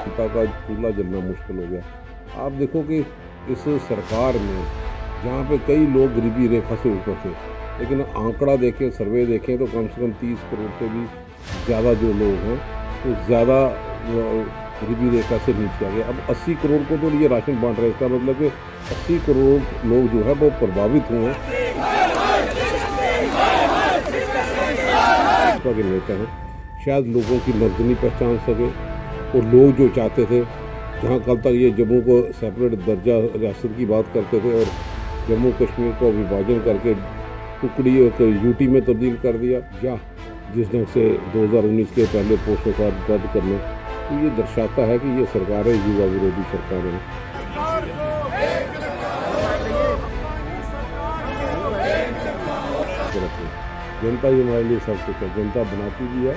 जनता का चूल्हा जलना मुश्किल हो गया। आप देखो कि इस सरकार में जहाँ पे कई लोग गरीबी रेखा से ऊपर थे, लेकिन आंकड़ा देखें, सर्वे देखें तो कम से कम 30 करोड़ से भी ज़्यादा जो लोग हैं तो ज़्यादा गरीबी रेखा से नीचे आ गए। अब 80 करोड़ को तो ये राशन बांट रहे हैं, इसका मतलब कि 80 करोड़ लोग जो है वो प्रभावित हुए हैं। के नेता हैं, शायद लोगों की नब्ज़ नहीं पहचान सके और लोग जो चाहते थे, जहाँ कल तक ये जम्मू को सेपरेट दर्जा रियासत की बात करते थे और जम्मू कश्मीर को विभाजन करके टुकड़ी यूटी में तब्दील कर दिया, या जिस ढंग से 2019 के पहले पोस्टों का रद्द करने, तो ये दर्शाता है कि ये सरकार है युवा विरोधी सरकार है। जनता ही हमारे लिए सब कुछ है, जनता बनाती भी है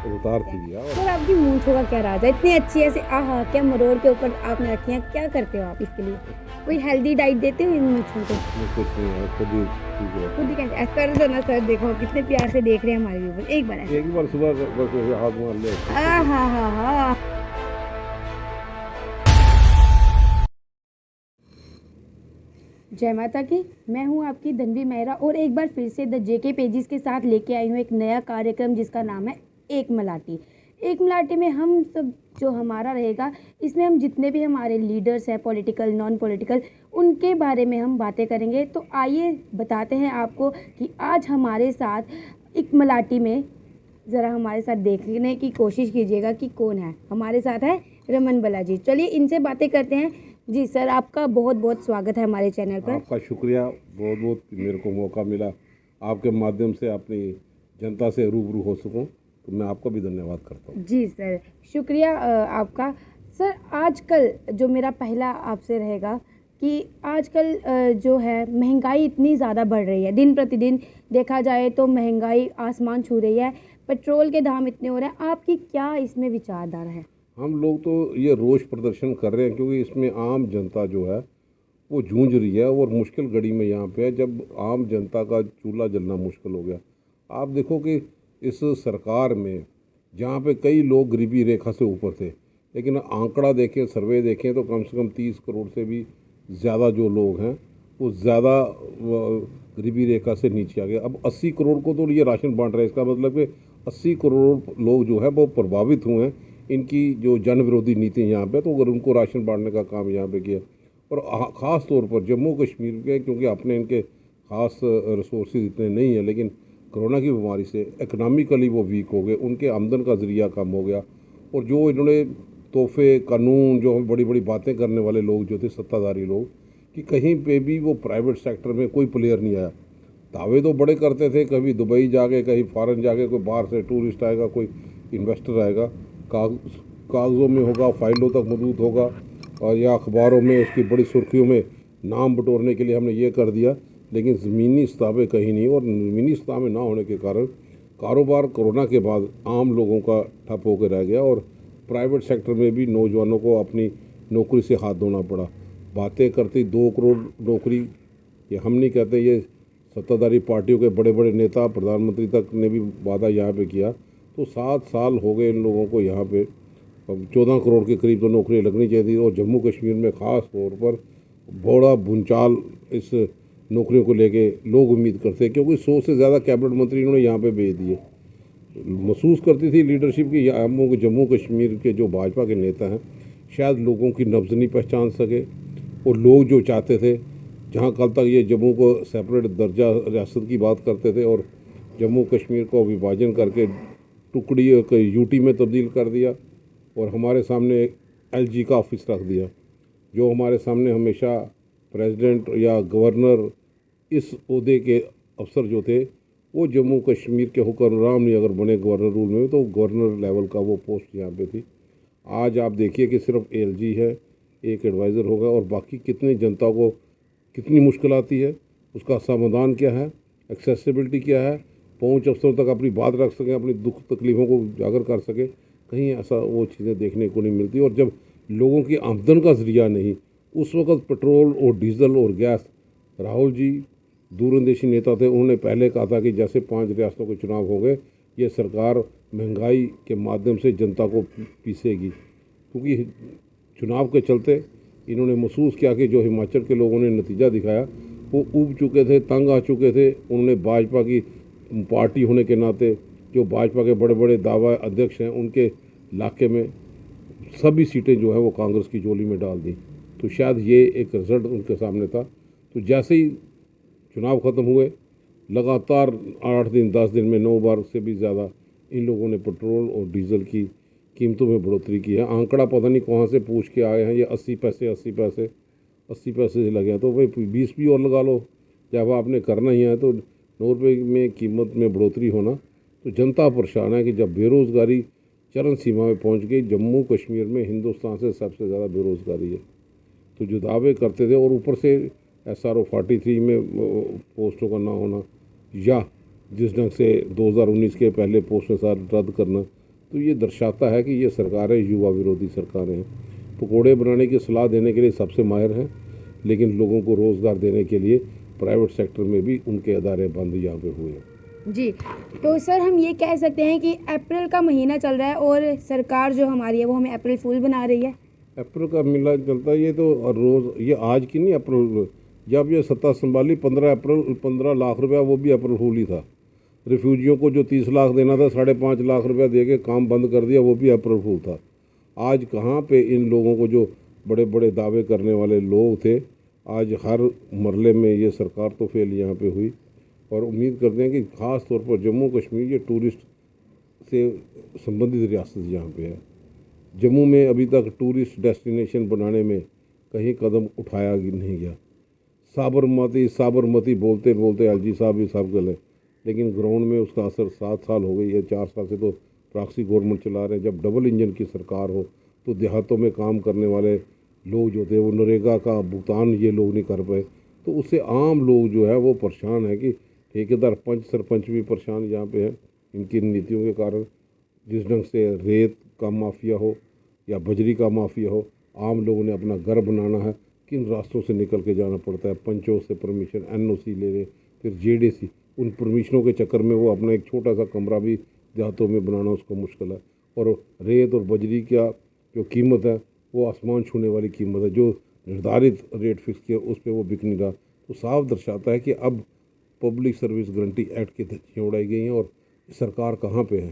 और उतारती भी है। सर आपकी मूंछों का क्या राज है, इतनी अच्छी ऐसे आहा क्या मरोड़ के ऊपर आपने रखी हैं, क्या करते हो आप इसके लिए? कोई हेल्दी डाइट देते हो इन मूंछों को? कुछ नहीं है, खुद ही कैसे कर दो ना सर, देखो कितने प्यार से देख रहे हैं हमारे व्यूअर। एक बार सुबह हाथ मार ले। हाँ। जय माता की, मैं हूँ आपकी धनवी मेहरा और एक बार फिर से द जेके पेजेस के साथ लेके आई हूँ एक नया कार्यक्रम जिसका नाम है एक मलाटी। एक मलाटी में हम सब जो हमारा रहेगा, इसमें हम जितने भी हमारे लीडर्स हैं, पॉलिटिकल नॉन पॉलिटिकल, उनके बारे में हम बातें करेंगे। तो आइए बताते हैं आपको कि आज हमारे साथ एक मलाटी में ज़रा हमारे साथ देखने की कोशिश कीजिएगा कि कौन है। हमारे साथ है रमन बालाजी। चलिए इनसे बातें करते हैं। जी सर, आपका बहुत बहुत स्वागत है हमारे चैनल पर। आपका शुक्रिया, बहुत बहुत मेरे को मौका मिला आपके माध्यम से अपनी जनता से रूबरू हो सकूं, तो मैं आपका भी धन्यवाद करता हूं। जी सर, शुक्रिया आपका। सर आजकल जो मेरा पहला आपसे रहेगा कि आजकल जो है महंगाई इतनी ज़्यादा बढ़ रही है, दिन प्रतिदिन देखा जाए तो महंगाई आसमान छू रही है, पेट्रोल के दाम इतने हो रहे हैं, आपकी क्या इसमें विचारधारा है? हम लोग तो ये रोष प्रदर्शन कर रहे हैं क्योंकि इसमें आम जनता जो है वो जूझ रही है और मुश्किल घड़ी में यहाँ पे है जब आम जनता का चूल्हा जलना मुश्किल हो गया। आप देखो कि इस सरकार में जहाँ पे कई लोग गरीबी रेखा से ऊपर थे, लेकिन आंकड़ा देखें, सर्वे देखें तो कम से कम 30 करोड़ से भी ज़्यादा जो लोग हैं वो ज़्यादा गरीबी रेखा से नीचे आ गए। अब 80 करोड़ को तो ये राशन बांट रहे हैं, इसका मतलब कि 80 करोड़ लोग जो है वो प्रभावित हुए हैं इनकी जो जन विरोधी नीति यहाँ पे, तो अगर उनको राशन बांटने का काम यहाँ पे किया, और ख़ास तौर पर जम्मू कश्मीर के, क्योंकि अपने इनके ख़ास रिसोर्सेज इतने नहीं हैं, लेकिन कोरोना की बीमारी से इकनॉमिकली वो वीक हो गए, उनके आमदन का ज़रिया कम हो गया, और जो इन्होंने तोहफे कानून जो बड़ी बड़ी बातें करने वाले लोग जो थे, सत्ताधारी लोग, कि कहीं पे भी वो प्राइवेट सेक्टर में कोई प्लेयर नहीं आया। दावे तो बड़े करते थे, कभी दुबई जाके, कहीं फ़ॉरेन जाके, कोई बाहर से टूरिस्ट आएगा, कोई इन्वेस्टर आएगा, कागज़ों में होगा, फाइलों तक मौजूद होगा, और या अखबारों में उसकी बड़ी सुर्खियों में नाम बटोरने के लिए हमने ये कर दिया, लेकिन ज़मीनी सतह पे कहीं नहीं। और ज़मीनी सतह में ना होने के कारण कारोबार कोरोना के बाद आम लोगों का ठप होकर रह गया, और प्राइवेट सेक्टर में भी नौजवानों को अपनी नौकरी से हाथ धोना पड़ा। बातें करती 2 करोड़ नौकरी, ये हम नहीं कहते, ये सत्ताधारी पार्टियों के बड़े बड़े नेता, प्रधानमंत्री तक ने भी वादा यहाँ पे किया। तो 7 साल हो गए इन लोगों को यहाँ पे, 14 करोड़ के करीब तो नौकरी लगनी चाहिए थी। और जम्मू कश्मीर में ख़ास तौर पर बड़ा भूचाल इस नौकरियों को लेके लोग उम्मीद करते हैं, क्योंकि 100 से ज़्यादा कैबिनेट मंत्री इन्होंने यहाँ पे भेज दिए। महसूस करती थी लीडरशिप की जम्मू कश्मीर के जो भाजपा के नेता हैं, शायद लोगों की नब्ज़ नहीं पहचान सके, और लोग जो चाहते थे, जहाँ कल तक ये जम्मू को सेपरेट दर्जा रियासत की बात करते थे और जम्मू कश्मीर को विभाजन करके टुकड़ी यूटी में तब्दील कर दिया, और हमारे सामने एलजी का ऑफिस रख दिया। जो हमारे सामने हमेशा प्रेसिडेंट या गवर्नर इस ओहदे के अफसर जो थे, वो जम्मू कश्मीर के हुक्मरान नहीं अगर बने गवर्नर रूल में, तो गवर्नर लेवल का वो पोस्ट यहाँ पे थी। आज आप देखिए कि सिर्फ एलजी है, एक एडवाइज़र होगा, और बाकी कितनी जनता को कितनी मुश्किल आती है, उसका समाधान क्या है, एक्सेसिबिलिटी क्या है, पहुंच अफसरों तक अपनी बात रख सकें, अपनी दुख तकलीफ़ों को उजागर कर सके, कहीं ऐसा वो चीज़ें देखने को नहीं मिलती। और जब लोगों की आमदन का ज़रिया नहीं, उस वक्त पेट्रोल और डीजल और गैस, राहुल जी दूरंदेशी नेता थे, उन्होंने पहले कहा था कि जैसे 5 रियासतों के चुनाव हो गए, ये सरकार महंगाई के माध्यम से जनता को पीसेगी, क्योंकि चुनाव के चलते इन्होंने महसूस किया कि जो हिमाचल के लोगों ने नतीजा दिखाया वो ऊब चुके थे, तंग आ चुके थे। उन्होंने भाजपा की पार्टी होने के नाते जो भाजपा के बड़े बड़े दावा अध्यक्ष हैं उनके इलाके में सभी सीटें जो है वो कांग्रेस की झोली में डाल दी। तो शायद ये एक रिजल्ट उनके सामने था। तो जैसे ही चुनाव ख़त्म हुए, लगातार 8 दिन 10 दिन में 9 बार से भी ज़्यादा इन लोगों ने पेट्रोल और डीजल की कीमतों में बढ़ोतरी की है। आंकड़ा पता नहीं कहाँ से पूछ के आए हैं, ये 80 पैसे 80 पैसे 80 पैसे से लगे हैं। तो भाई 20 भी और लगा लो, जब आपने करना ही है। तो 9 रुपये में कीमत में बढ़ोतरी होना, तो जनता परेशान है कि जब बेरोज़गारी चरम सीमा में पहुंच गई। जम्मू कश्मीर में हिंदुस्तान से सबसे ज़्यादा बेरोज़गारी है। तो जो दावे करते थे, और ऊपर से SRO 43 में पोस्टों का ना होना, या जिस ढंग से 2019 के पहले पोस्टों के साथ रद्द करना, तो ये दर्शाता है कि ये सरकारें युवा विरोधी सरकारें हैं। पकौड़े बनाने की सलाह देने के लिए सबसे माहिर हैं, लेकिन लोगों को रोज़गार देने के लिए प्राइवेट सेक्टर में भी उनके अदारे बंद यहाँ पे हुए हैं। जी, तो सर हम ये कह सकते हैं कि अप्रैल का महीना चल रहा है और सरकार जो हमारी है वो हमें अप्रैल फूल बना रही है। अप्रैल का मिला चलता है ये तो रोज़, ये आज की नहीं अप्रैल, जब ये सत्ता संभाली 15 अप्रैल 15 लाख रुपया वो भी अप्रैल फूल ही था। रिफ्यूजियों को जो 30 लाख देना था 5.5 लाख रुपया दे के काम बंद कर दिया, वो भी अप्रैल फूल था। आज कहाँ पे इन लोगों को, जो बड़े बड़े दावे करने वाले लोग थे, आज हर मरले में ये सरकार तो फेल यहाँ पे हुई। और उम्मीद करते हैं कि ख़ास तौर पर जम्मू कश्मीर ये टूरिस्ट से संबंधित रियासत यहाँ पे है। जम्मू में अभी तक टूरिस्ट डेस्टिनेशन बनाने में कहीं कदम उठाया नहीं गया। साबरमती साबरमती बोलते बोलते एलजी साहब भी सब गए, लेकिन ग्राउंड में उसका असर 7 साल हो गई है। 4 साल से तो प्रॉक्सी गवर्नमेंट चला रहे हैं। जब डबल इंजन की सरकार हो तो देहातों में काम करने वाले लोग जो थे वो नरेगा का भुगतान ये लोग नहीं कर पाए, तो उससे आम लोग जो है वो परेशान है कि ठेकेदार पंच सरपंच भी परेशान यहाँ पे है इनकी नीतियों के कारण। जिस ढंग से रेत का माफिया हो या बजरी का माफिया हो, आम लोगों ने अपना घर बनाना है, किन रास्तों से निकल के जाना पड़ता है। पंचों से परमिशन, NOC ले रहे, फिर JDC, उन परमिशनों के चक्कर में वो अपना एक छोटा सा कमरा भी देहातों में बनाना उसको मुश्किल है। और रेत और बजरी का जो कीमत है वो आसमान छूने वाली कीमत है। जो निर्धारित रेट फिक्स किया उस पर वो बिक नहीं रहा। तो साफ दर्शाता है कि अब पब्लिक सर्विस गारंटी एक्ट की धज्जियाँ उड़ाई गई हैं। और सरकार कहाँ पे है,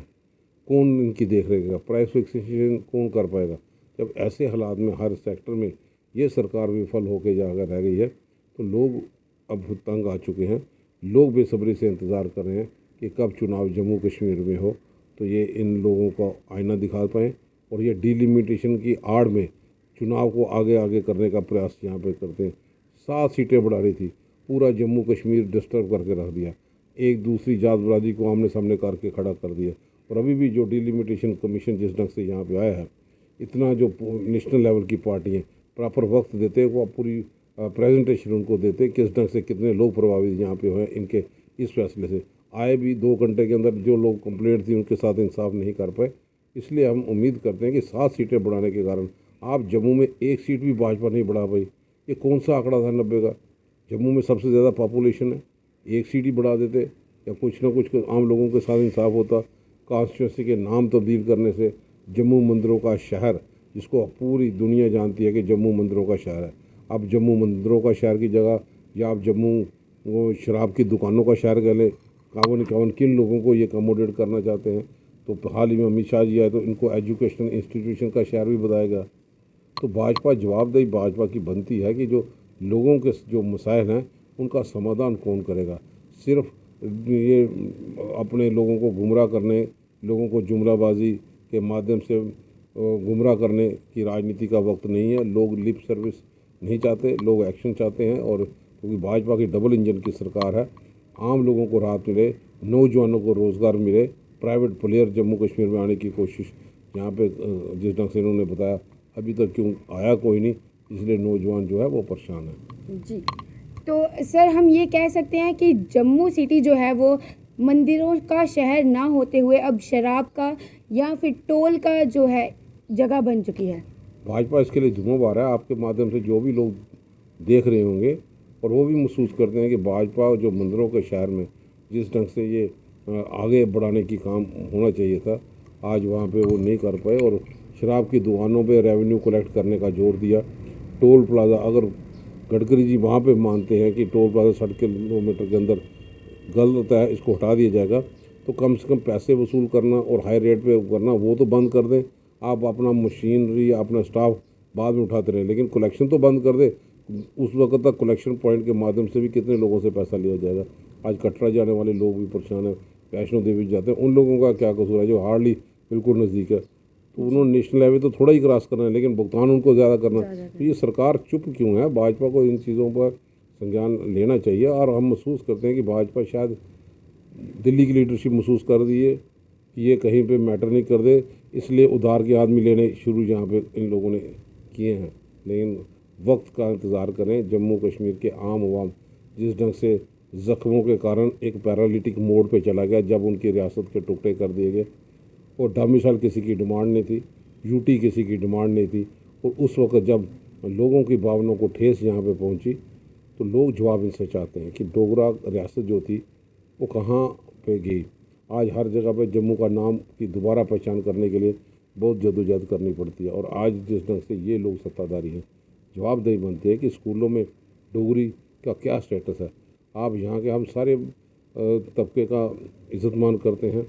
कौन इनकी देख रेखेगा, प्राइस फिक्सेशन कौन कर पाएगा। जब ऐसे हालात में हर सेक्टर में ये सरकार विफल होकर जाकर रह गई है, तो लोग अब तंग आ चुके हैं। लोग बेसब्री से इंतज़ार कर रहे हैं कि कब चुनाव जम्मू कश्मीर में हो तो ये इन लोगों का आईना दिखा पाएँ, और ये डिलिमिटेशन की आड़ में चुनाव को आगे आगे करने का प्रयास यहाँ पे करते हैं। 7 सीटें बढ़ा रही थी, पूरा जम्मू कश्मीर डिस्टर्ब करके रख दिया, एक दूसरी जात बरादरी को आमने सामने करके खड़ा कर दिया। और अभी भी जो डिलिमिटेशन कमीशन जिस ढंग से यहाँ पे आया है, इतना जो नेशनल लेवल की पार्टी हैं प्रॉपर वक्त देते, वो पूरी प्रेजेंटेशन उनको देते किस ढंग से कितने लोग प्रभावित यहाँ पे हुए इनके इस फैसले से। आए भी 2 घंटे के अंदर जो लोग कंप्लेंट थी उनके साथ इंसाफ नहीं कर पाए। इसलिए हम उम्मीद करते हैं कि 7 सीटें बढ़ाने के कारण आप जम्मू में 1 सीट भी भाजपा नहीं बढ़ा पाई। ये कौन सा आंकड़ा था 90 का? जम्मू में सबसे ज़्यादा पॉपुलेशन है, 1 सीट ही बढ़ा देते या कुछ ना कुछ आम लोगों के साथ इंसाफ होता। कॉन्स्टिट्यूंसी के नाम तब्दील करने से जम्मू मंदिरों का शहर, जिसको पूरी दुनिया जानती है कि जम्मू मंदिरों का शहर है, अब जम्मू मंदिरों का शहर की जगह या आप जम्मू वो शराब की दुकानों का शहर कह लें। कावन कावन किन लोगों को ये कमोडेट करना चाहते हैं। तो हाल ही में अमित शाह जी आए तो इनको एजुकेशनल इंस्टीट्यूशन का शहर भी बताएगा। तो भाजपा जवाबदेही भाजपा की बनती है कि जो लोगों के जो मसाइल हैं उनका समाधान कौन करेगा। सिर्फ ये अपने लोगों को गुमराह करने, लोगों को जुमलाबाजी के माध्यम से गुमराह करने की राजनीति का वक्त नहीं है। लोग लिप सर्विस नहीं चाहते, लोग एक्शन चाहते हैं। और क्योंकि भाजपा की डबल इंजन की सरकार है, आम लोगों को राहत मिले, नौजवानों को रोज़गार मिले, प्राइवेट प्लेयर जम्मू कश्मीर में आने की कोशिश यहाँ पे जिस ढंग से इन्होंने बताया अभी तक क्यों आया कोई नहीं, इसलिए नौजवान जो है वो परेशान है। जी, तो सर हम ये कह सकते हैं कि जम्मू सिटी जो है वो मंदिरों का शहर ना होते हुए अब शराब का या फिर टोल का जो है जगह बन चुकी है। भाजपा इसके लिए जिम्मेदार है। आपके माध्यम से जो भी लोग देख रहे होंगे और वो भी महसूस करते हैं कि भाजपा जो मंदिरों के शहर में जिस ढंग से ये आगे बढ़ाने की काम होना चाहिए था। आज वहाँ पे वो नहीं कर पाए और शराब की दुकानों पे रेवेन्यू कलेक्ट करने का जोर दिया। टोल प्लाज़ा, अगर गडकरी जी वहाँ पे मानते हैं कि टोल प्लाज़ा 60 किलोमीटर के अंदर गलत है, इसको हटा दिया जाएगा, तो कम से कम पैसे वसूल करना और हाई रेट पे करना वो तो बंद कर दें। आप अपना मशीनरी, अपना स्टाफ बाद में उठाते रहे, लेकिन कलेक्शन तो बंद कर दे। उस वक्त तक कलेक्शन पॉइंट के माध्यम से भी कितने लोगों से पैसा लिया जाएगा। आज कटरा जाने वाले लोग भी परेशान हैं, वैष्णो देवी जाते हैं, उन लोगों का क्या कसूर है जो हार्डली बिल्कुल नज़दीक है। तो उन्होंने नेशनल हाईवे तो थोड़ा ही क्रॉस करना है, लेकिन भुगतान उनको ज़्यादा करना है। तो ये सरकार चुप क्यों है? भाजपा को इन चीज़ों पर संज्ञान लेना चाहिए। और हम महसूस करते हैं कि भाजपा शायद दिल्ली की लीडरशिप महसूस कर दी है कि ये कहीं पे मैटर नहीं कर दे, इसलिए उधार के आदमी लेने शुरू यहाँ पे इन लोगों ने किए हैं। लेकिन वक्त का इंतज़ार करें। जम्मू कश्मीर के आम आवाम जिस ढंग से ज़ख्मों के कारण एक पैरालिटिक मोड पे चला गया जब उनकी रियासत के टुकड़े कर दिए गए, और डोमिसाइल किसी की डिमांड नहीं थी, यूटी किसी की डिमांड नहीं थी, और उस वक्त जब लोगों की भावनाओं को ठेस यहाँ पे पहुँची तो लोग जवाब इनसे चाहते हैं कि डोगरा रियासत जो थी वो कहाँ पे गई। आज हर जगह पे जम्मू का नाम की दोबारा पहचान करने के लिए बहुत जद्दोजहद करनी पड़ती है। और आज जिस ढंग से ये लोग सत्ताधारी हैं, जवाबदेही बनते हैं कि स्कूलों में डोगरी का क्या स्टेटस है। आप यहाँ के, हम सारे तबके का इज्जत मान करते हैं,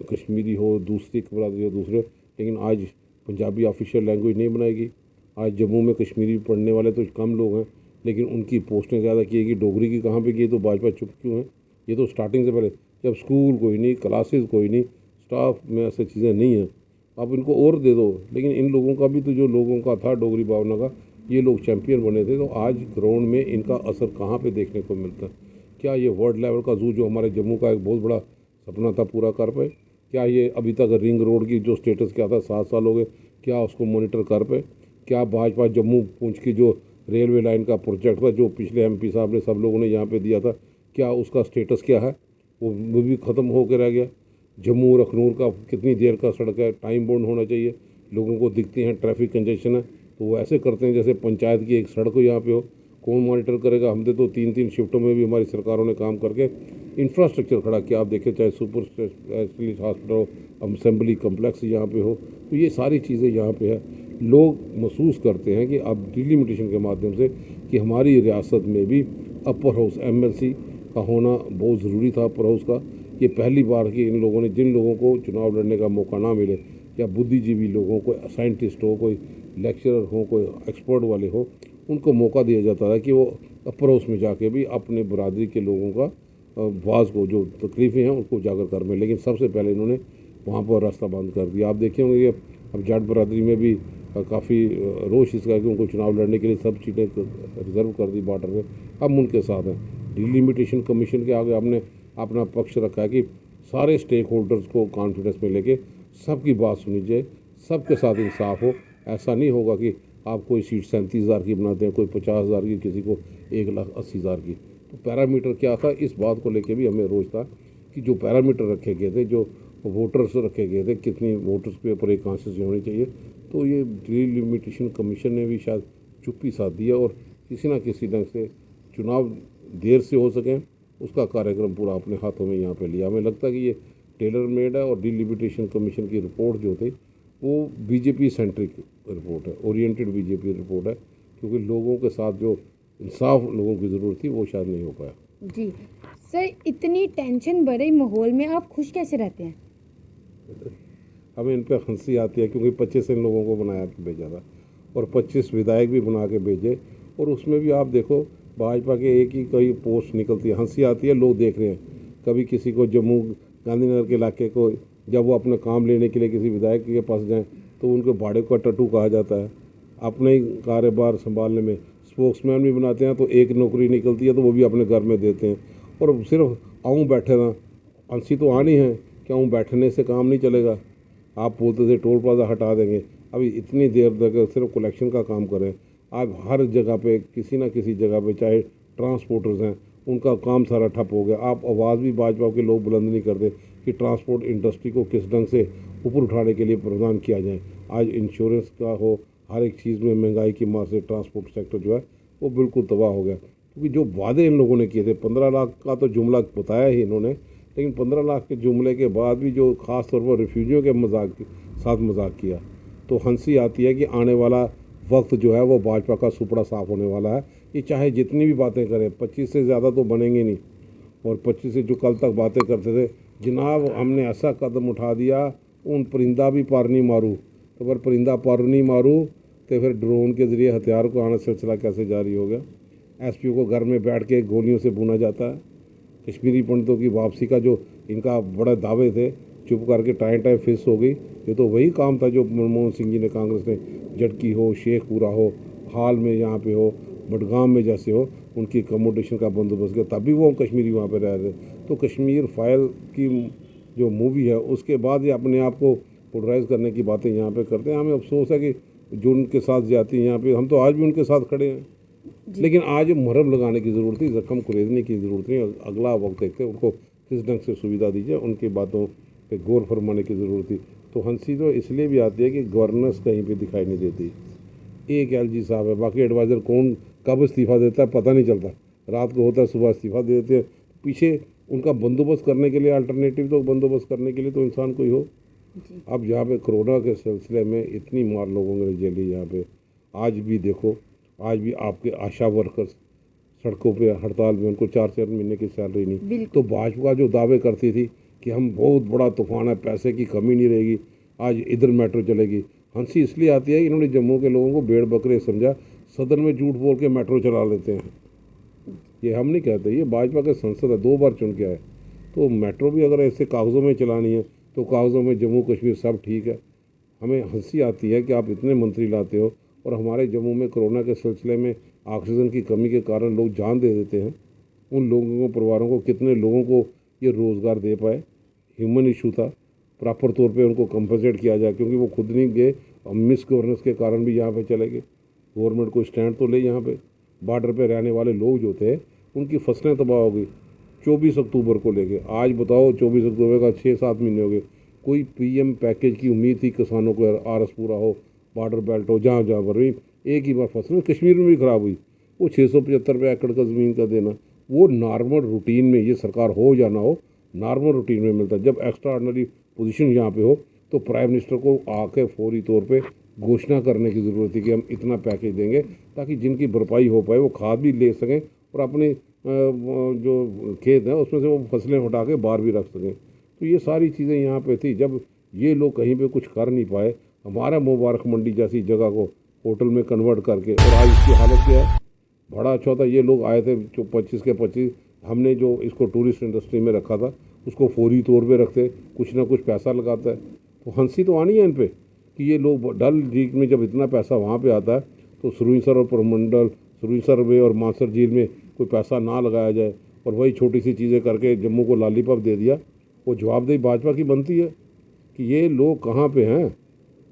कश्मीरी हो, दूसरी बरादरी हो, दूसरे, लेकिन आज पंजाबी ऑफिशियल लैंग्वेज नहीं बनाएगी। आज जम्मू में कश्मीरी पढ़ने वाले तो कम लोग हैं, लेकिन उनकी पोस्टें ज़्यादा की गई। डोगरी की कहाँ पे की? तो भाजपा चुप क्यों है? ये तो स्टार्टिंग से पहले, जब स्कूल कोई नहीं, क्लासेस कोई नहीं, स्टाफ में ऐसी चीज़ें नहीं हैं, आप इनको और दे दो। लेकिन इन लोगों का भी तो, जो लोगों का था डोगरी भावना का, ये लोग चैम्पियन बने थे, तो आज ग्राउंड में इनका असर कहाँ पे देखने को मिलता है? क्या ये वर्ल्ड लेवल का जू जो हमारे जम्मू का एक बहुत बड़ा सपना था पूरा कर पाए? क्या ये अभी तक रिंग रोड की जो स्टेटस क्या था, 7 साल हो गए, क्या उसको मॉनिटर कर पाए? क्या भाजपा जम्मू पूंछ की जो रेलवे लाइन का प्रोजेक्ट था जो पिछले एमपी साहब ने, सब लोगों ने यहाँ पे दिया था, क्या उसका स्टेटस क्या है? वो भी ख़त्म होकर रह गया। जम्मू और अखनूर का कितनी देर का सड़क है, टाइम बाउंड होना चाहिए। लोगों को दिखती हैं ट्रैफिक कंजेशन है तो वो ऐसे करते हैं जैसे पंचायत की एक सड़क हो यहाँ पे हो। कौन मॉनिटर करेगा? हमने तो 3-3 शिफ्टों में भी हमारी सरकारों ने काम करके इंफ्रास्ट्रक्चर खड़ा किया। आप देखें, चाहे सुपर स्पेशलिस्ट हॉस्पिटल हो, असेंबली कम्प्लेक्स यहाँ पे हो, तो ये सारी चीज़ें यहाँ पे है। लोग महसूस करते हैं कि अब डिलिमिटेशन के माध्यम से कि हमारी रियासत में भी अपर हाउस एमएलसी का होना बहुत ज़रूरी था। अपर हाउस का ये पहली बार कि इन लोगों ने, जिन लोगों को चुनाव लड़ने का मौका ना मिले, या बुद्धिजीवी लोगों को, साइंटिस्ट हो, कोई लेक्चरर हो, कोई एक्सपर्ट वाले हो, उनको मौका दिया जाता है कि वो अपर हाउस में जाके भी अपने बरादरी के लोगों का आवाज़ को, जो तकलीफ़ें हैं उनको उजागर कर में। लेकिन सबसे पहले इन्होंने वहाँ पर रास्ता बंद कर दिया। आप देखे होंगे कि अब जाट बरादरी में भी काफ़ी रोष इसका कि उनको चुनाव लड़ने के लिए सब सीटें रिजर्व कर दी बॉर्डर में। हम उनके साथ हैं। डिलिमिटेशन कमीशन के आगे हमने अपना पक्ष रखा है कि सारे स्टेक होल्डर्स को कॉन्फिडेंस में लेके सबकी बात सुनी जाए, सबके साथ इंसाफ हो। ऐसा नहीं होगा कि आप कोई सीट 37,000 की बनाते हैं, कोई 50,000 की, किसी को 1,80,000 की। तो पैरामीटर क्या था, इस बात को लेके भी हमें रोज था कि जो पैरामीटर रखे गए थे, जो वोटर्स रखे गए थे, कितनी वोटर्स के ऊपर एक कॉन्स्टिट्यूंसी होनी चाहिए, तो ये डिलिमिटेशन कमीशन ने भी शायद चुप्पी साध दिया और किसी ना किसी ढंग से चुनाव देर से हो सकें उसका कार्यक्रम पूरा अपने हाथों में यहाँ पे लिया। हमें लगता है कि ये टेलर मेड है। और डिलिमिटेशन कमीशन की रिपोर्ट जो थी वो बीजेपी सेंट्रिक रिपोर्ट है, ओरिएंटेड बीजेपी रिपोर्ट है, क्योंकि लोगों के साथ जो इंसाफ लोगों की ज़रूरत थी वो शायद नहीं हो पाया। जी सर, इतनी टेंशन भरे माहौल में आप खुश कैसे रहते हैं? हमें इन पर हंसी आती है क्योंकि 25 इन लोगों को बनाया भेजा था और 25 विधायक भी बना के भेजे, और उसमें भी आप देखो भाजपा के एक ही कई पोस्ट निकलती है। हंसी आती है, लोग देख रहे हैं। कभी किसी को जम्मू गांधीनगर के इलाके को जब वो अपना काम लेने के लिए किसी विधायक के पास जाएं तो उनको भाड़े का टट्टू कहा जाता है। अपने ही कार्यभार संभालने में स्पोक्समैन भी बनाते हैं तो एक नौकरी निकलती है तो वो भी अपने घर में देते हैं। और सिर्फ आऊँ बैठे ना, हंसी तो आनी है कि आऊँ बैठने से काम नहीं चलेगा। आप बोलते थे टोल प्लाजा हटा देंगे, अभी इतनी देर तक सिर्फ कलेक्शन का काम करें। आप हर जगह पे किसी ना किसी जगह पे, चाहे ट्रांसपोर्टर्स हैं, उनका काम सारा ठप हो गया। आप आवाज़ भी भाजपा के लोग बुलंद नहीं करते कि ट्रांसपोर्ट इंडस्ट्री को किस ढंग से ऊपर उठाने के लिए प्रदान किया जाए। आज इंश्योरेंस का हो, हर एक चीज़ में महंगाई की मार से ट्रांसपोर्ट सेक्टर जो है वो बिल्कुल तबाह हो गया। क्योंकि जो वादे इन लोगों ने किए थे, 15 लाख का तो जुमला बताया ही इन्होंने लेकिन 15 लाख के जुमले के बाद भी जो ख़ास तौर पर रिफ्यूजियों के साथ मजाक किया, तो हंसी आती है कि आने वाला वक्त जो है वो भाजपा का सुपड़ा साफ होने वाला है। ये चाहे जितनी भी बातें करें, 25 से ज़्यादा तो बनेंगे नहीं। और 25 से जो कल तक बातें करते थे, जनाब हमने ऐसा कदम उठा दिया, उन परिंदा भी पार नहीं मारूँ, तो अगर परिंदा पार नहीं मारूँ तो फिर ड्रोन के ज़रिए हथियार को आना सिलसिला कैसे जारी हो गया। एसपीओ को घर में बैठ के गोलियों से भुना जाता है। कश्मीरी पंडितों की वापसी का जो इनका बड़े दावे थे, चुप करके टाइम फिक्स हो गई। ये तो वही काम था जो मनमोहन सिंह जी ने, कांग्रेस ने, जटकी हो, शेखपुरा हो, हाल में यहाँ पे हो, बडगाम में जैसे हो, उनकी कमोडेशन का बंदोबस्त किया, तभी वो कश्मीरी वहाँ पे रह रहे। तो कश्मीर फाइल की जो मूवी है उसके बाद ये अपने आप को पोलराइज करने की बातें यहाँ पे करते हैं। हमें अफसोस है कि जो उनके साथ जाती है यहाँ पे, हम तो आज भी उनके साथ खड़े हैं, लेकिन आज मरहम लगाने की ज़रूरत थी, जख्म कुरेदने की ज़रूरत नहीं। अगला वक्त देखते उनको किस ढंग से सुविधा दीजिए, उनकी बातों पे गौर फरमाने की ज़रूरत थी। तो हंसी तो इसलिए भी आती है कि गवर्नेंस कहीं पे दिखाई नहीं देती। एक एलजी साहब है, बाकी एडवाइज़र कौन कब इस्तीफ़ा देता है पता नहीं चलता। रात को होता है, सुबह इस्तीफ़ा दे देते हैं। पीछे उनका बंदोबस्त करने के लिए, अल्टरनेटिव तो बंदोबस्त करने के लिए तो इंसान कोई हो। अब यहाँ पे कोरोना के सिलसिले में इतनी मार लोगों ने झेली यहाँ पे। आज भी देखो, आज भी आपके आशा वर्कर्स सड़कों पे हड़ताल में, उनको 4-4 महीने की सैलरी नहीं। तो भाजपा जो दावे करती थी कि हम बहुत बड़ा तूफान है, पैसे की कमी नहीं रहेगी, आज इधर मेट्रो चलेगी। हंसी इसलिए आती है, इन्होंने जम्मू के लोगों को भेड़ बकरे समझा, सदन में झूठ बोल के मेट्रो चला लेते हैं। ये हम नहीं कहते, ये भाजपा के संसद है, 2 बार चुन के आए। तो मेट्रो भी अगर ऐसे कागज़ों में चलानी है तो कागज़ों में जम्मू कश्मीर सब ठीक है। हमें हंसी आती है कि आप इतने मंत्री लाते हो और हमारे जम्मू में कोरोना के सिलसिले में ऑक्सीजन की कमी के कारण लोग जान दे देते हैं। उन लोगों को, परिवारों को, कितने लोगों को ये रोज़गार दे पाए। ह्यूमन इशू था, प्रॉपर तौर पे उनको कंपनसेट किया जाए, क्योंकि वो खुद नहीं गए और मिस गवर्नेंस के कारण भी यहाँ पे चले गए। गवर्नमेंट को स्टैंड तो ले। यहाँ पे बॉर्डर पे रहने वाले लोग जो थे उनकी फसलें तबाह हो गई 24 अक्टूबर को लेके। आज बताओ 24 अक्टूबर का 6-7 महीने हो गए। कोई पीएम पैकेज की उम्मीद थी किसानों को, आरस पूरा हो, बॉर्डर बेल्ट हो, जहाँ जहाँ पर भी एक ही बार फसलें कश्मीर में भी ख़राब हुई। वो 675 रुपये एकड़ का ज़मीन का देना, वो नॉर्मल रूटीन में, ये सरकार हो या ना हो, नॉर्मल रूटीन में मिलता है। जब एक्स्ट्रा ऑर्डिनरी पोजीशन यहाँ पे हो तो प्राइम मिनिस्टर को आके फौरी तौर पे घोषणा करने की ज़रूरत है कि हम इतना पैकेज देंगे, ताकि जिनकी भरपाई हो पाए, वो खाद भी ले सकें और अपने जो खेत हैं उसमें से वो फसलें उठा के बाहर भी रख सकें। तो ये सारी चीज़ें यहाँ पे थी। जब ये लोग कहीं पे कुछ कर नहीं पाए, हमारा मुबारक मंडी जैसी जगह को होटल में कन्वर्ट करके, और आज इसकी हालत क्या है। बड़ा अच्छा था, ये लोग आए थे जो 25 के 25, हमने जो इसको टूरिस्ट इंडस्ट्री में रखा था उसको फौरी तौर पे रखते, कुछ ना कुछ पैसा लगाता है। तो हंसी तो आनी है इन पे कि ये लोग डल झील में जब इतना पैसा वहाँ पे आता है तो सुरईसर और प्रमंडल, सुरईसर में और मानसर झील में कोई पैसा ना लगाया जाए और वही छोटी सी चीज़ें करके जम्मू को लॉलीपॉप दे दिया। वो जवाबदेही भाजपा की बनती है कि ये लोग कहाँ पे हैं।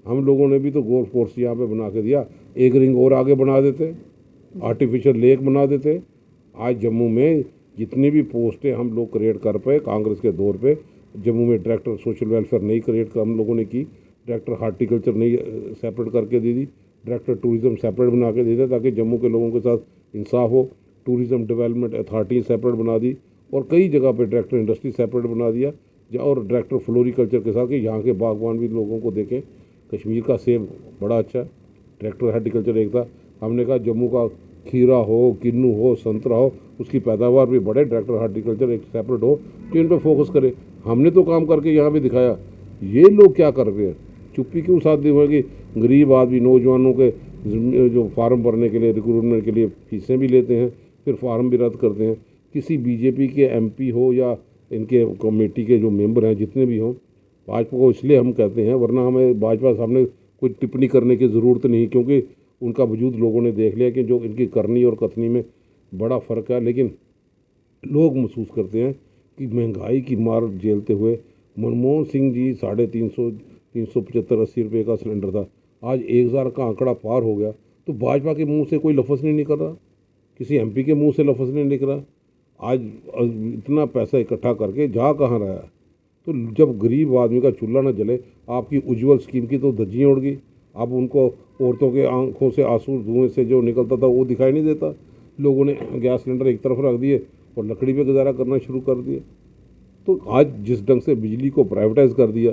हम लोगों ने भी तो गोल्फ कोर्स यहाँ पे बना के दिया, एक रिंग और आगे बना देते, आर्टिफिशियल लेक बना देते। आज जम्मू में जितनी भी पोस्टें हम लोग क्रिएट कर पाए कांग्रेस के दौर पे, जम्मू में डायरेक्टर सोशल वेलफेयर नहीं क्रिएट हम लोगों ने की, डायरेक्टर हार्टिकल्चर नहीं सेपरेट करके दे दी, डायरेक्टर टूरिज़्म सेपरेट बना के दे दिया ताकि जम्मू के लोगों के साथ इंसाफ हो। टूरिज़्म डेवलपमेंट अथॉरिटी सेपरेट बना दी और कई जगह पे डायरेक्टर इंडस्ट्री सेपरेट बना दिया, और डायरेक्टर फ्लोरिकल्चर के साथ कि यहाँ के बागवान भी लोगों को देखें। कश्मीर का सेब बड़ा अच्छा, डायरेक्टर हार्टिकल्चर एक था। हमने कहा जम्मू का खीरा हो, किन्नू हो, संतरा हो, उसकी पैदावार भी बढ़े, डायरेक्टर हार्टिकल्चर एक सेपरेट हो कि इन पर फोकस करे। हमने तो काम करके यहाँ भी दिखाया। ये लोग क्या कर रहे हैं, चुप्पी क्यों साथ दी हुई कि गरीब आदमी नौजवानों के जो फार्म भरने के लिए, रिक्रूटमेंट के लिए फीसें भी लेते हैं, फिर फार्म भी रद्द करते हैं। किसी बीजेपी के एमपी हो या इनके कमेटी के जो मेंबर हैं जितने भी हों, भाजपा को इसलिए हम कहते हैं, वरना हमें भाजपा सामने कोई टिप्पणी करने की ज़रूरत नहीं, क्योंकि उनका वजूद लोगों ने देख लिया कि जो इनकी करनी और कथनी में बड़ा फ़र्क है। लेकिन लोग महसूस करते हैं कि महंगाई की मार झेलते हुए मनमोहन सिंह जी 350, 375, 80 रुपये का सिलेंडर था, आज 1000 का आंकड़ा पार हो गया। तो भाजपा के मुंह से कोई लफ्ज़ नहीं निकल रहा, किसी एमपी के मुंह से लफ्ज़ नहीं निकल रहा। आज इतना पैसा इकट्ठा करके जा कहाँ रहा है। तो जब गरीब आदमी का चूल्हा न जले, आपकी उज्ज्वल स्कीम की तो धज्जियाँ उड़ गई। अब उनको औरतों के आंखों से आंसू धुएं से जो निकलता था वो दिखाई नहीं देता। लोगों ने गैस सिलेंडर एक तरफ रख दिए और लकड़ी पे गुजारा करना शुरू कर दिए। तो आज जिस ढंग से बिजली को प्राइवेटाइज कर दिया,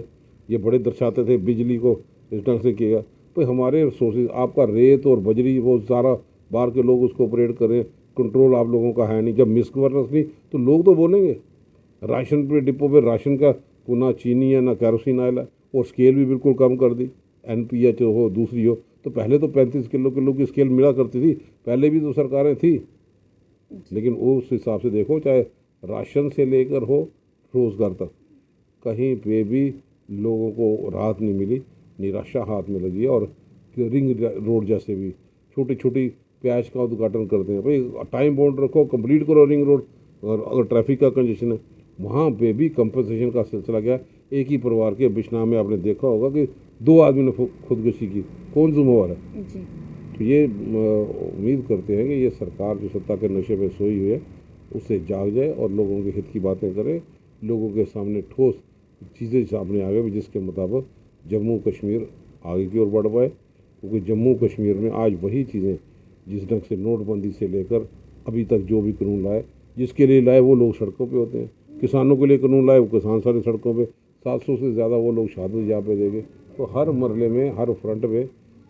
ये बड़े दर्शाते थे बिजली को इस ढंग से किया, तो हमारे रिसोर्सेज आपका रेत और बजरी वो सारा बाहर के लोग उसको ऑपरेट करें, कंट्रोल आप लोगों का है नहीं। जब मिस गवर्नेंस नहीं तो लोग तो बोलेंगे। राशन पे डिपो पे राशन का को ना चीनी है ना कैरोसिन ऑयल है, और स्केल भी बिल्कुल कम कर दी। NPH हो दूसरी हो, तो पहले तो 35 किलो की स्केल मिला करती थी, पहले भी तो सरकारें थी। लेकिन उस हिसाब से देखो, चाहे राशन से लेकर हो रोजगार तक, कहीं पे भी लोगों को राहत नहीं मिली, निराशा हाथ में लगी है। और रिंग रोड जैसे भी छोटी छोटी प्याज का उद्घाटन करते हैं, भाई टाइम बाउंड रखो, कंप्लीट करो रिंग रोड। और अगर ट्रैफिक का कंजेशन है, वहाँ पे भी कंपनसेशन का सिलसिला गया। एक ही परिवार के बिछना में आपने देखा होगा कि 2 आदमी ने खुदकुशी की, कौन जिम्मेवार है? जी तो ये उम्मीद करते हैं कि ये सरकार जो सत्ता के नशे में सोई हुई है उससे जाग जाए और लोगों के हित की बातें करे, लोगों के सामने ठोस चीज़ें सामने आ गए जिसके मुताबिक जम्मू कश्मीर आगे की ओर बढ़ पाए। क्योंकि जम्मू कश्मीर में आज वही चीज़ें जिस ढंग से नोटबंदी से लेकर अभी तक जो भी कानून लाए, जिसके लिए लाए वो लोग सड़कों पे होते हैं। किसानों के लिए कानून लाए, वो किसान सारे सड़कों पे, 700 से ज़्यादा वो लोग शहादत यहाँ पे देंगे। तो हर मरले में हर फ्रंट पे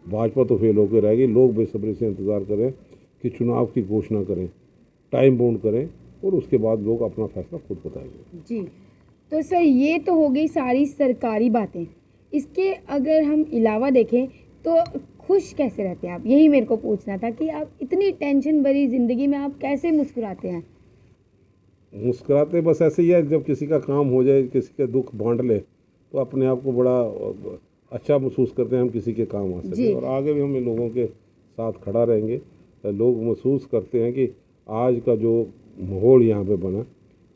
भाजपा तो फेल होकर रहेगी। लोग बेसब्री से इंतज़ार करें कि चुनाव की घोषणा करें, टाइम बाउंड करें, और उसके बाद लोग अपना फैसला खुद बताएंगे। जी। तो सर ये तो हो गई सारी सरकारी बातें, इसके अगर हम अलावा देखें तो खुश कैसे रहते हैं आप? यही मेरे को पूछना था कि आप इतनी टेंशन भरी ज़िंदगी में आप कैसे मुस्कुराते हैं? मुस्कुराते बस ऐसे ही है, जब किसी का काम हो जाए, किसी के दुख बांट ले, तो अपने आप को बड़ा अच्छा महसूस करते हैं हम किसी के काम आ जी। सके। और आगे भी हम इन लोगों के साथ खड़ा रहेंगे। लोग महसूस करते हैं कि आज का जो माहौल यहाँ पे बना,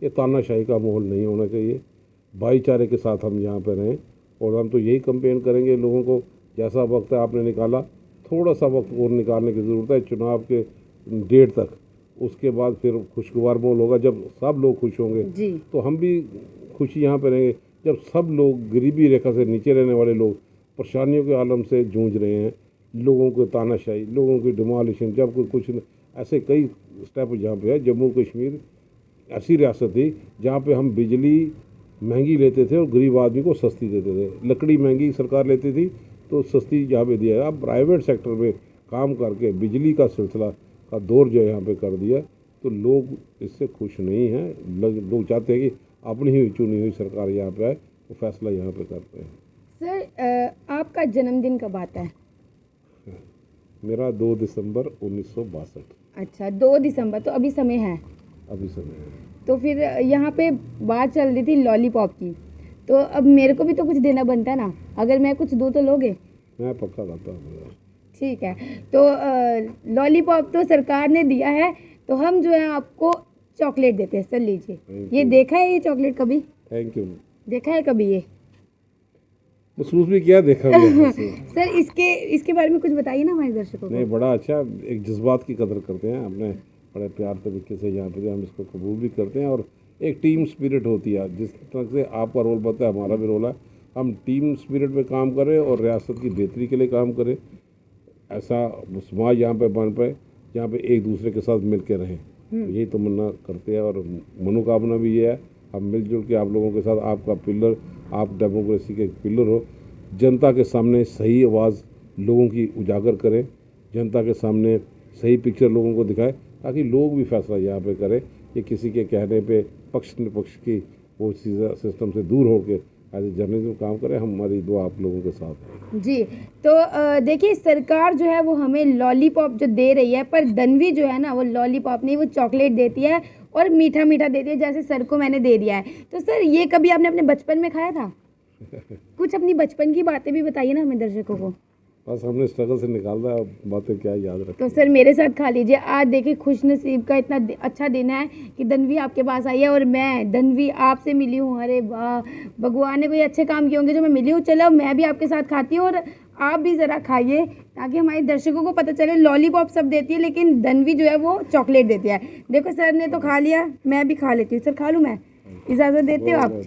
ये तानाशाही का माहौल नहीं होना चाहिए। भाईचारे के साथ हम यहाँ पे रहें, और हम तो यही कंपेन करेंगे लोगों को, जैसा वक्त है आपने निकाला, थोड़ा सा वक्त और निकालने की ज़रूरत है चुनाव के डेट तक। उसके बाद फिर खुशगवार माहौल होगा, जब सब लोग खुश होंगे जी। तो हम भी खुशी यहाँ पे रहेंगे। जब सब लोग गरीबी रेखा से नीचे रहने वाले लोग परेशानियों के आलम से जूझ रहे हैं, लोगों को तानाशाही, लोगों की डिमोलिशन, जब कोई कुछ ऐसे कई स्टेप जहाँ पे है। जम्मू कश्मीर ऐसी रियासत थी जहाँ पे हम बिजली महंगी लेते थे और गरीब आदमी को सस्ती देते थे। लकड़ी महंगी सरकार लेती थी तो सस्ती यहाँ पे दिया है। अब प्राइवेट सेक्टर में काम करके बिजली का सिलसिला का दौर जो यहाँ पे कर दिया, तो लोग इससे खुश नहीं हैं। लोग चाहते हैं कि अपनी ही चुनी हुई सरकार यहाँ पे आए, तो फैसला यहाँ पे करते हैं। सर आपका जन्मदिन कब आता है? मेरा 2 दिसंबर 1962। अच्छा 2 दिसंबर, तो अभी समय है। अभी समय है। तो फिर यहाँ पे बात चल रही थी लॉलीपॉप की, तो अब मेरे को भी तो कुछ देना बनता है ना, अगर मैं कुछ दूँ तो लोगे? मैं पक्का खाता हूँ। ठीक है। तो लॉलीपॉप तो सरकार ने दिया है, तो हम जो है आपको चॉकलेट देते हैं। सर लीजिए, ये देखा है ये चॉकलेट कभी? Thank you. देखा है कभी ये? महसूस भी किया, देखा भी है। सर इसके बारे में कुछ बताइए ना हमारे दर्शकों को। नहीं, बड़ा अच्छा, एक जज्बात की कदर करते हैं अपने, बड़े प्यार तरीके से यहाँ पे हम इसको कबूल भी करते हैं। और एक टीम स्पिरिट होती है, जिस तरह से आपका रोल बनता है हमारा भी रोल है। हम टीम स्पिरिट में काम करें और रियासत की बेहतरी के लिए काम करें। ऐसा समाज यहाँ पे बन पाए जहाँ पे एक दूसरे के साथ मिल के रहें, यही तमन्ना करते हैं। और मनोकामना भी ये है, हम मिलजुल के आप लोगों के साथ, आपका पिलर, आप डेमोक्रेसी के पिलर हो, जनता के सामने सही आवाज़ लोगों की उजागर करें, जनता के सामने सही पिक्चर लोगों को दिखाएं, ताकि लोग भी फैसला यहाँ पे करें कि किसी के कहने पे पक्ष निपक्ष की वो सिस्टम से दूर होकर एज ए जर्नलिज्म काम करें। हमारी दुआ आप लोगों के साथ है। जी। तो देखिए सरकार जो है वो हमें लॉलीपॉप जो दे रही है, पर धनवी जो है ना वो लॉलीपॉप नहीं, वो चॉकलेट देती है और मीठा मीठा देती है, जैसे सर को मैंने दे दिया है। तो सर ये कभी आपने अपने बचपन में खाया था? कुछ अपनी बचपन की बातें भी बताइए ना हमें दर्शकों को। बस हमने स्ट्रगल से निकालना है, बातें क्या याद रखें। तो सर मेरे साथ खा लीजिए। आज देखिए खुश नसीब का इतना अच्छा दिन है कि धनवी आपके पास आई है और मैं धनवी आपसे मिली हूँ। अरे वाह, भगवान ने कोई अच्छे काम किए होंगे जो मैं मिली हूँ। चलो मैं भी आपके साथ खाती हूँ और आप भी ज़रा खाइए, ताकि हमारे दर्शकों को पता चले लॉलीपॉप सब देती है लेकिन धनवी जो है वो चॉकलेट देती है। देखो सर ने तो खा लिया, मैं भी खा लेती हूँ। सर खा लूँ मैं? इजाज़त देते हो आप?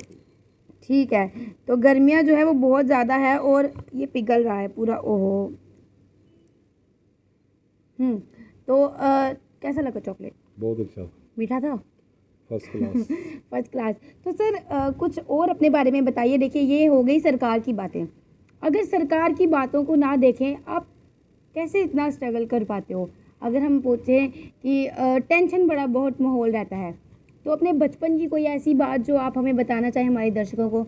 ठीक है। तो गर्मियाँ जो है वो बहुत ज़्यादा है और ये पिघल रहा है पूरा। ओहो। तो कैसा लगा चॉकलेट? बहुत अच्छा, मीठा था? First class. First class. तो सर कुछ और अपने बारे में बताइए। देखिए ये हो गई सरकार की बातें। अगर सरकार की बातों को ना देखें, आप कैसे इतना स्ट्रगल कर पाते हो? अगर हम पूछें कि टेंशन बड़ा बहुत माहौल रहता है, तो अपने बचपन की कोई ऐसी बात जो आप हमें बताना चाहें हमारे दर्शकों को?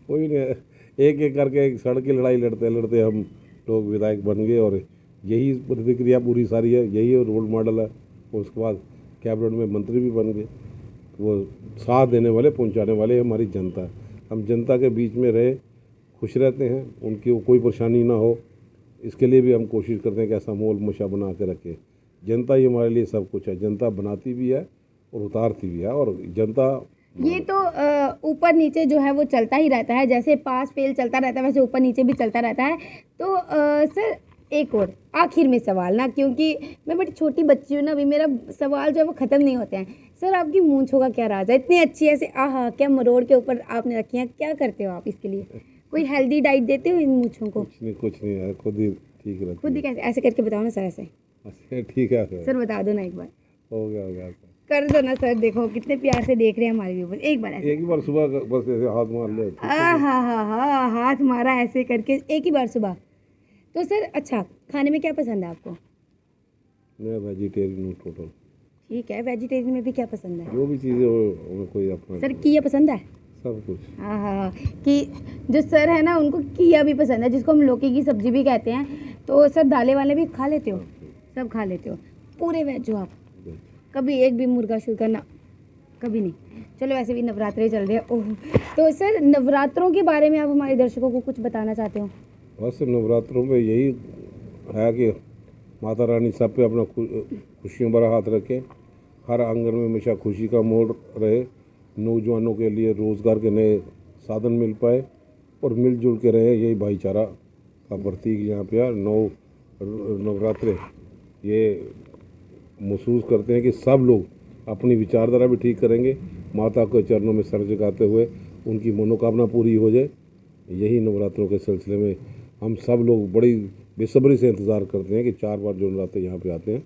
कोई नहीं, एक एक करके एक सड़क की लड़ाई लड़ते लड़ते हम लोग विधायक बन गए और यही प्रतिक्रिया पूरी सारी है, यही रोल मॉडल है। उसके बाद कैबिनेट में मंत्री भी बन गए। वो साथ देने वाले, पहुंचाने वाले हमारी जनता है। हम जनता के बीच में रहे, खुश रहते हैं, उनकी कोई परेशानी ना हो, इसके लिए भी हम कोशिश करते हैं कि ऐसा माहौल हमेशा बना के रखें। जनता ही हमारे लिए सब कुछ है। जनता बनाती भी है और उतारती भी है, और जनता ये तो ऊपर नीचे जो है वो चलता ही रहता है। जैसे पास फेल चलता रहता है, वैसे ऊपर नीचे भी चलता रहता है। तो सर एक और आखिर में सवाल ना, क्योंकि मैं बड़ी छोटी बच्ची हूँ ना, अभी मेरा सवाल जो है वो ख़त्म नहीं होते हैं। सर आपकी मूंछों का क्या राज है? इतनी अच्छी ऐसे आहा क्या मरोड़ के ऊपर आपने रखी हैं, क्या करते हो आप इसके लिए? कोई हेल्दी डाइट देते हो इन मूंछों को? कुछ नहीं है, खुद ही ठीक रहती खुद ही कैसे? ऐसे करके बताओ ना सर। ऐसे है। ठीक है सर बता दो ना एक बार। हो गया कर दो ना सर। देखो कितने प्यार से देख रहे हैं हमारे व्यूअर्स। एक बार ऐसे, एक ही बार सुबह बस ऐसे हाथ मार ले। हाँ हाथ मारा ऐसे करके एक ही बार सुबह। तो सर अच्छा, खाने में क्या पसंद है आपको? मैं वेजिटेरियन हूँ टोटल। ठीक है, वेजिटेरियन में भी क्या पसंद है? जो भी चीज़ें हो कोई अपना। सर किया पसंद है? सब कुछ। हाँ कि जो सर है ना उनको किया भी पसंद है, जिसको हम लौकी की सब्जी भी कहते हैं। तो सर दालें वाले भी खा लेते हो? सब खा लेते हो? पूरे वेज हो आप? कभी एक भी मुर्गा शुर्गा ना? कभी नहीं। चलो ऐसे भी नवरात्रे चल रहे हैं। ओह, तो सर नवरात्रों के बारे में आप हमारे दर्शकों को कुछ बताना चाहते हो? बस नवरात्रों में यही है कि माता रानी सब पे अपना खुशियों भरा हाथ रखे, हर आंगन में हमेशा खुशी का मोड़ रहे, नौजवानों के लिए रोज़गार के नए साधन मिल पाए और मिलजुल के रहे। यही भाईचारा का प्रतीक यहाँ पे है। नवरात्रे ये महसूस करते हैं कि सब लोग अपनी विचारधारा भी ठीक करेंगे, माता के चरणों में सर झुकाते हुए उनकी मनोकामना पूरी हो जाए। यही नवरात्रों के सिलसिले में हम सब लोग बड़ी बेसब्री से इंतज़ार करते हैं कि 4 बार जो नवरात्रे यहाँ पे आते हैं,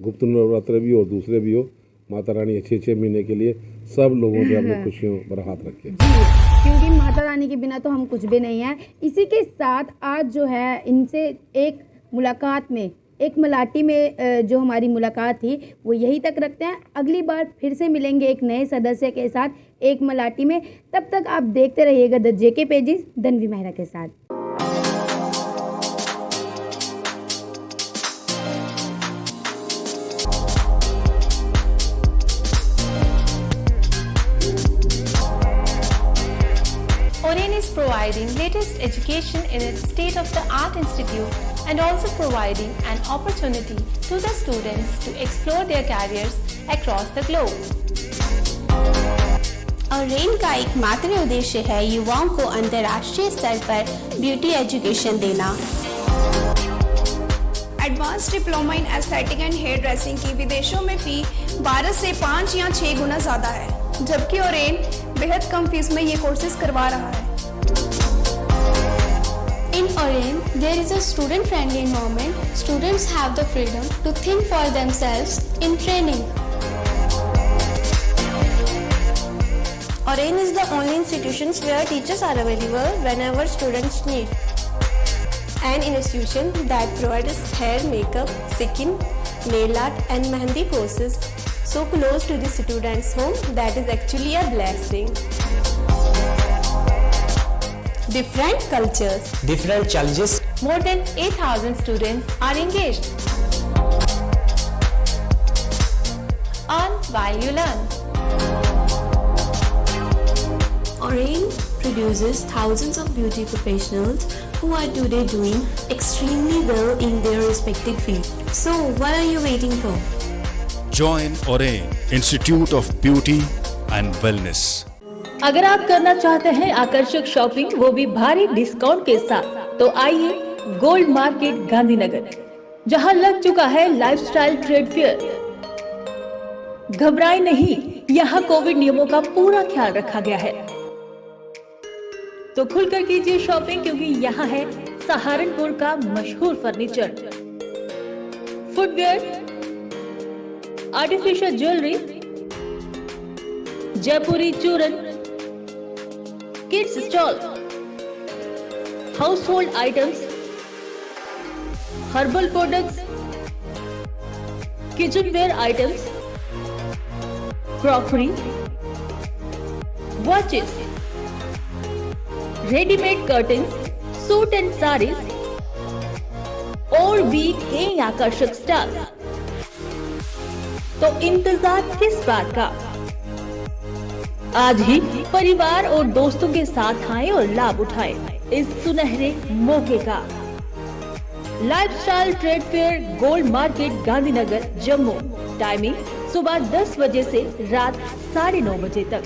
गुप्त नवरात्रे भी और दूसरे भी हो, माता रानी अच्छे महीने के लिए सब लोगों पे अपने खुशियों पर हाथ रखें। क्योंकि माता रानी के बिना तो हम कुछ भी नहीं हैं। इसी के साथ आज जो है इनसे एक मुलाकात में, एक मलाटी में जो हमारी मुलाकात थी वो यहीं तक रखते हैं। अगली बार फिर से मिलेंगे एक नए सदस्य के साथ एक मलाटी में। तब तक आप देखते रहिएगा द जेके पेजेस धन्वी मेहरा के साथ। Oren is providing latest education in its state-of-the-art institute and also providing an opportunity to the students to explore their careers across the globe. Orane का एकमात्र उद्देश्य है युवाओं को अंतर्राष्ट्रीय स्तर पर ब्यूटी एजुकेशन देना। Advance diploma in aesthetic and hair dressing की विदेशों में फी 12 से 5 या 6 गुना ज़्यादा है, जबकि ओरेन बेहद कम फीस में ये कोर्सेज करवा रहा है। In Oren, there is a student-friendly environment. Students have the freedom to think for themselves in training. Oren is the only institution where teachers are available whenever students need. An institution that provides hair, makeup, skin, nail art and mehendi courses so close to the students' home that is actually a blessing. Different cultures, different challenges. More than 8,000 students are engaged. Earn while you learn. Oren produces thousands of beauty professionals who are today doing extremely well in their respective field. So, what are you waiting for? Join Oren Institute of Beauty and Wellness. अगर आप करना चाहते हैं आकर्षक shopping, वो भी भारी discount के साथ, तो आइए गोल्ड मार्केट गांधीनगर, जहां लग चुका है लाइफस्टाइल ट्रेड फेयर। घबराएं नहीं, यहां कोविड नियमों का पूरा ख्याल रखा गया है। तो खुलकर कीजिए शॉपिंग, क्योंकि यहाँ है सहारनपुर का मशहूर फर्नीचर, फुटवेयर, आर्टिफिशियल ज्वेलरी, जयपुरी चूरन, kids stall, household items, herbal products, kitchen ware items, crockery, watches, readymade curtains, suit and saris और भी कई आकर्षक स्टॉल। तो इंतजार किस बात का? आज ही परिवार और दोस्तों के साथ आएं और लाभ उठाएं इस सुनहरे मौके का। Lifestyle trade fair, gold market, Gandhinagar, Jammu. Timing सुबह 10 बजे से रात 9:30 बजे तक।